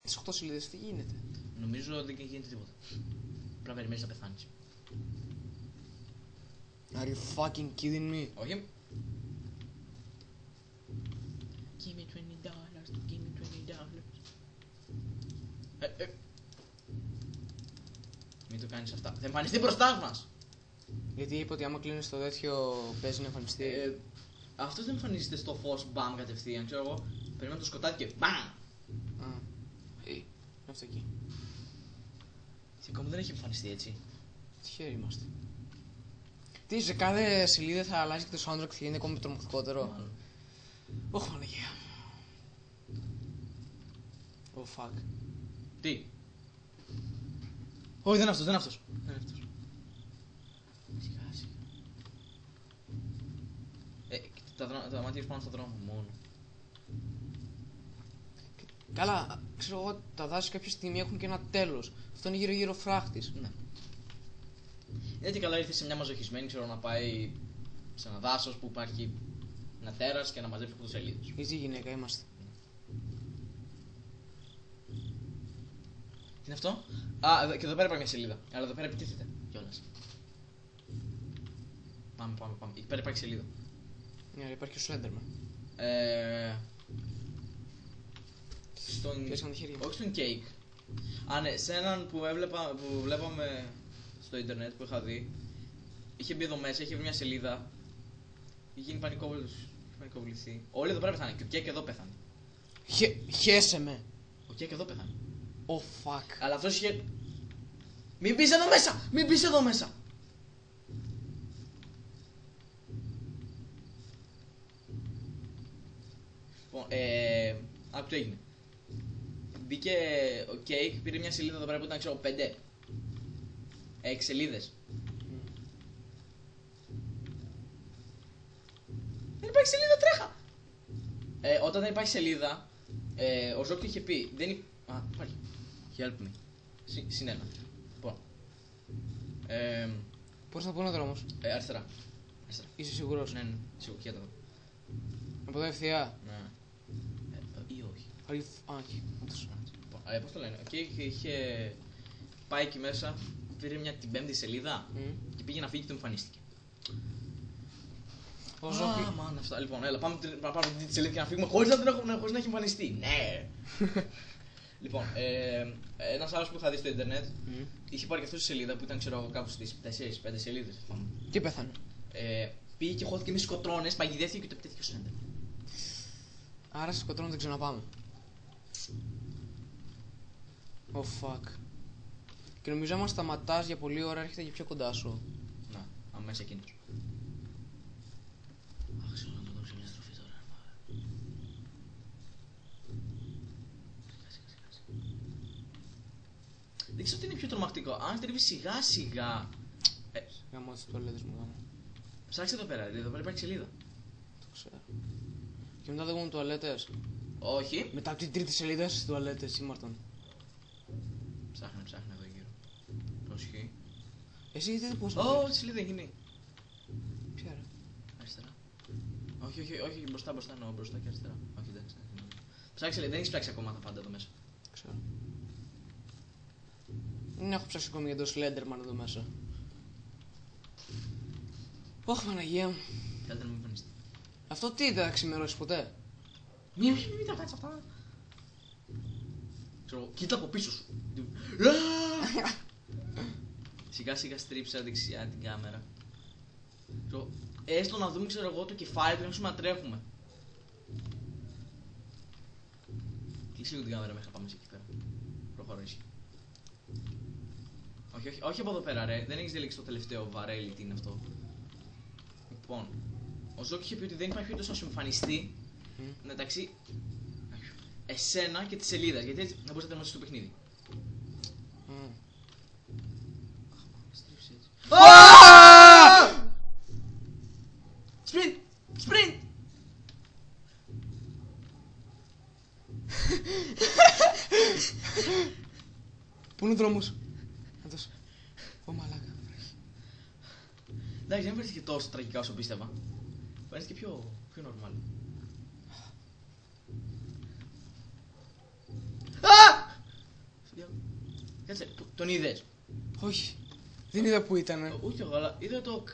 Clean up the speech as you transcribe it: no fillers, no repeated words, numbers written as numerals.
Τις 8 σελίδες τι γίνεται? Νομίζω δεν γίνεται τίποτα. Πρέπει να περιμένεις να πεθάνεις. Are you fucking kidding me? Όχι. Give me $20, give me $20. Μην το κάνεις αυτά. Θα εμφανιστεί μπροστά μας. Γιατί είπε ότι άμα κλείνεις το τέτοιο παίζει να εμφανιστεί. Αυτό δεν εμφανίζεται στο φως μπαμ κατευθείαν. Ξέρω εγώ. Περιμένω το σκοτάδι και μπαμ. Είναι αυτό εκεί. Και ακόμα δεν έχει εμφανιστεί έτσι. Τυχαίροι είμαστε. Τι, σε κάθε σελίδα θα αλλάζει και το soundtrack και θα γίνει ακόμα τρομακτικότερο. Ωχ, Παναγία. Oh fuck. Τι? Όχι, δεν είναι αυτός, δεν είναι αυτός. Δεν είναι αυτός. Σιγά, σιγά. Τα μάτια πάνω στον δρόμο μόνο. Καλά, ξέρω εγώ, τα δάση κάποια στιγμή έχουν και ένα τέλος. Αυτό είναι γύρω-γύρω φράχτης. Ναι. Γιατί καλά ήρθε σε μια μαζοχισμένη, ξέρω, να πάει σε ένα δάσος που υπάρχει ένα τέρας και να μαζέψει φωτοσελίδες. Easy γυναίκα είμαστε. Τι είναι αυτό? Α, και εδώ πέρα υπάρχει μια σελίδα. Αλλά εδώ πέρα επιτίθεται κιόλας. Πάμε. Εκεί πέρα υπάρχει σελίδα. Ναι, υπάρχει ο Slenderman. Στον... Όχι στον Cake. Α, ναι, σε έναν που βλέπαμε στο ίντερνετ που είχα δει. Είχε μπει εδώ μέσα, είχε βρει μια σελίδα. Είχε γίνει πανικοβληθεί. Όλοι εδώ πέρα πεθάνε. Και ο Cake εδώ πεθάνε. Χέσε με. Ο Cake εδώ πεθάνε. Oh fuck. Αλλά αυτός είχε... Μην μπεις εδώ μέσα! Μην μπεις εδώ μέσα! Λοιπόν, άκου τι έγινε. Μπήκε ο Cake, πήρε μια σελίδα εδώ πέρα που ήταν, ξέρω, 5-6 σελίδες. Δεν υπάρχει σελίδα, τρέχα! Όταν δεν υπάρχει σελίδα, ο Ζόκ είχε πει, δεν υπάρχει... Α, υπάρχει. Help me. Συνένα. Λοιπόν. Πώς θα πω ο δρόμος? Αριστερά. Είσαι σίγουρος? Ναι, σίγουρα. Κοίτα εδώ. Από εδώ ευθεία? Ναι. Ή όχι. Όχι. Πώς το λένε. Και είχε πάει εκεί μέσα, πήρε την 5η σελίδα και πήγε να φύγει και το εμφανίστηκε. Ο Ζόκι. Μάνα αυτά. Λοιπόν, έλα, πάμε να πάρουμε τη σελίδα και να φύγουμε χωρίς να έχει εμφανιστεί. Ναι. Λοιπόν, ένας άλλος που είχα δει στο ίντερνετ είχε πάρει και αυτό τη σελίδα που ήταν, ξέρω, κάπου στις 4-5 σελίδες. Και πέθανε. Πήγε και χώθηκε με σκοτρώνες, παγιδεύτηκε και το επιτέθηκε ο Σέντερ. Άρα σε σκοτρώνω δεν ξαναπάμε. Oh fuck. Και νομίζω άμα σταματάς για πολλή ώρα έρχεται και πιο κοντά σου. Να, αμέσως εκείνος. Αχ, ξέρω να το δώσω μια στροφή τώρα. Δεν ξέρω τι είναι πιο τρομακτικό. Αν τρίβει σιγά σιγά. Γάμω τις τουαλέτες μου, γάμω. Ψάξε εδώ πέρα, εδώ πέρα υπάρχει σελίδα. Το ξέρω. Και μετά δεν έχουν τουαλέτες. Όχι. Μετά από την τρίτη σελίδα στις τουαλέτες, ήμαρτον. Ψάχνε εδώ γύρω. Προσοχή. Εσύ γιατί πώς. Ω, τη σελίδα γίνει. Ποια ρε? Αριστερά. Όχι, μπροστά εννοώ, μπροστά και αριστερά. Όχι, εντάξει. Ψάξε, δεν έχεις ψάξει ακόμα τα πάντα εδώ μέσα. Ξέρω. Δεν έχω ψάξει ακόμη για το Slenderman εδώ μέσα. Ωχ, Παναγία μου. Καλύτερα να μην εμφανιστεί. Αυτό τι, δεν θα ξημερώσει ποτέ? Μην τα κάνεις αυτά. Ξέρω, κοίτα από πίσω σου. Σιγά σιγά στρίψε δεξιά την κάμερα. Ξέρω, έστω να δούμε, ξέρω εγώ, το κεφάλι του να τρέχουμε. Κλείσε λίγο την κάμερα μέχρι να πάμε εκεί πέρα. Προχωρήσει. Όχι από εδώ πέρα, ρε. Δεν έχεις διαλέξει το τελευταίο βαρέλι, τι είναι αυτό. Λοιπόν, ο Ζόκ είχε πει ότι δεν υπάρχει περίπτωση να σου εμφανιστεί μεταξύ εσένα και τη σελίδα. Γιατί έτσι να μπορείς να τερματίσεις το παιχνίδι. Sprint! Πού είναι ο δρόμος? Αυτός. Ω μαλάκα. Εντάξει, δεν φαίνεται και τόσο τραγικά όσο πίστευα. Φαίνεται και πιο normal. Κάτσε, τον είδες? Όχι. Δεν είδα που ήταν. Όχι εγώ, αλλά είδα το.